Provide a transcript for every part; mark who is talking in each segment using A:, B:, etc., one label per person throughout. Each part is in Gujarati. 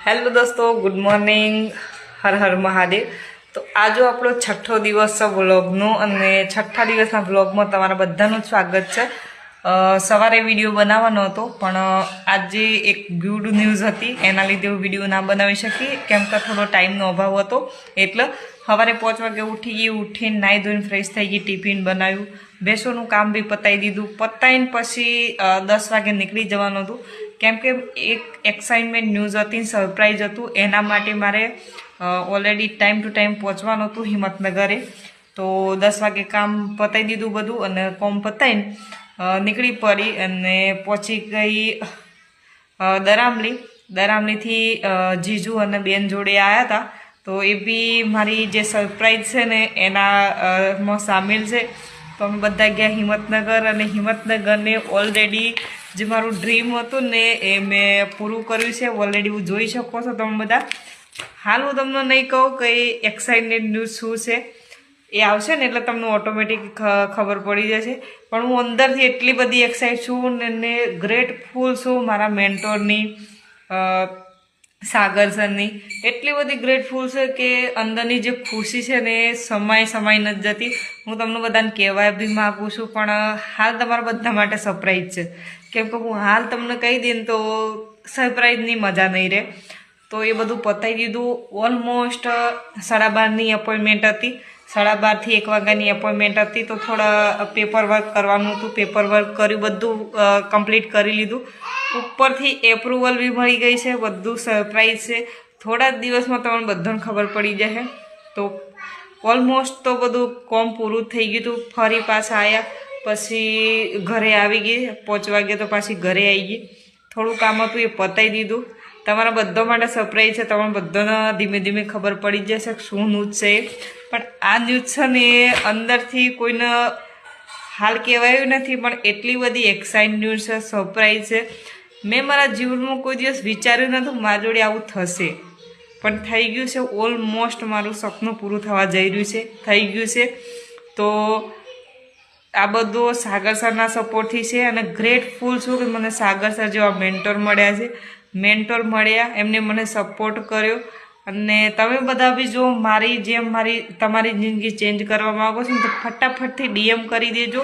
A: हेलो दोस्तों, गुड मॉर्निंग। हर हर महादेव। तो आज આપણો છઠ્ઠો દિવસ છે વ્લોગનો અને છઠ્ઠા દિવસના વ્લોગમાં તમારા બધાનું સ્વાગત છે। સવારે વિડીયો બનાવવાનો હતો પણ આજે એક ગુડ ન્યૂઝ હતી, એના લીધે હું વિડીયો ના બનાવી શકી કેમ કે થોડો ટાઈમનો અભાવ હતો। એટલે સવારે 5 વાગે ઉઠી ગઈ, ઉઠીને નાહી ધોઈને ફ્રેશ થઈ ગઈ, ટિફિન બનાવ્યું, બેસોનું કામ બી પતાવી દીધું। પતાવીને પછી 10 વાગે નીકળી જવાનું હતું કેમ કે એક એક્સાઇટમેન્ટ ન્યૂઝ હતી, સરપ્રાઈઝ હતું, એના માટે મારે ઓલરેડી ટાઈમ ટુ ટાઈમ પહોંચવાનું હતું હિંમતનગરે। તો 10 વાગે કામ પતાવી દીધું બધું અને કોમ પતાવીને નીકળી પડી અને પહોંચી ગઈ દરામલીથી જીજુ અને બેન જોડે આવ્યા હતા। તો એ બી મારી જે સરપ્રાઈઝ છે ને એનામાં સામેલ છે। તો અમે બધા ગયા હિંમતનગર અને હિંમતનગરને ઓલરેડી જે મારું ડ્રીમ હતું ને એ મેં પૂરું કર્યું છે। ઓલરેડી હું જોઈ શકો છો તમે બધા। હાલ હું તમને નહીં કહું કે એક્સાઇટેડ ન્યૂઝ શું છે, એ આવશે ને એટલે તમને ઓટોમેટિક ખબર પડી જશે। પણ હું અંદરથી એટલી બધી એક્સાઇટ છું ને ગ્રેટફુલ છું મારા મેન્ટોરની, સાગર સરની, એટલી બધી ગ્રેટફુલ છે કે અંદરની જે ખુશી છે ને એ સમાઈ નથી જતી। હું તમને બધાને કહેવાય બી માગું છું પણ હાલ તમારા બધા માટે સરપ્રાઈઝ છે કેમ કે હું હાલ તમને કહી દઈને તો સરપ્રાઈઝની મજા નહીં રહે। તો એ બધું પતાવી દીધું। ઓલમોસ્ટ 12:30ની એપોઇન્ટમેન્ટ હતી, 12:30 થી 1 વાગ્યાની એપોઇન્ટમેન્ટ હતી। તો થોડા પેપર વર્ક કરવાનું હતું, પેપર વર્ક કર્યું, બધું કમ્પ્લીટ કરી લીધું। ઉપરથી એપ્રુવલ બી મળી ગઈ છે, બધું સરપ્રાઈઝ છે। થોડા જ દિવસમાં તમને બધાને ખબર પડી જશે। તો ઓલમોસ્ટ તો બધું કોમ પૂરું થઈ ગયું હતું। ફરી પાછા આવ્યા, પછી ઘરે આવી ગઈ, 5 વાગે તો પાછી ઘરે આવી ગઈ। થોડું કામ હતું એ પતાવી દીધું। તમારા બધા માટે સરપ્રાઈઝ છે, તમને બધાને ધીમે ધીમે ખબર પડી જશે શું ન્યૂઝ છે। પણ આ ન્યૂઝ છે ને એ અંદરથી કોઈને હાલ કહેવાયું નથી પણ એટલી બધી એક્સાઇટ ન્યૂઝ છે, સરપ્રાઈઝ છે। મેં મારા જીવનમાં કોઈ દિવસ વિચાર્યું નહોતું મારા જોડે આવું થશે પણ થઈ ગયું છે। ઓલમોસ્ટ મારું સપનું પૂરું થવા જઈ રહ્યું છે, થઈ ગયું છે। તો આ બધું સાગર સરના સપોર્ટથી છે અને ગ્રેટફુલ છું કે મને સાગર સર જેવા મેન્ટોર મળ્યા છે। મેન્ટોર મળ્યા, એમને મને સપોર્ટ કર્યો અને તમે બધા બી જો મારી જેમ તમારી જિંદગી ચેન્જ કરવા માગો છો ને તો ફટાફટથી ડીએમ કરી દેજો।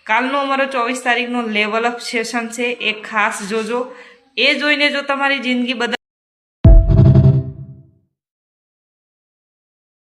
A: કાલનો અમારો 24 તારીખનો લેવલ અપ સેશન છે, એ ખાસ જોજો। એ જોઈને જો તમારી જિંદગી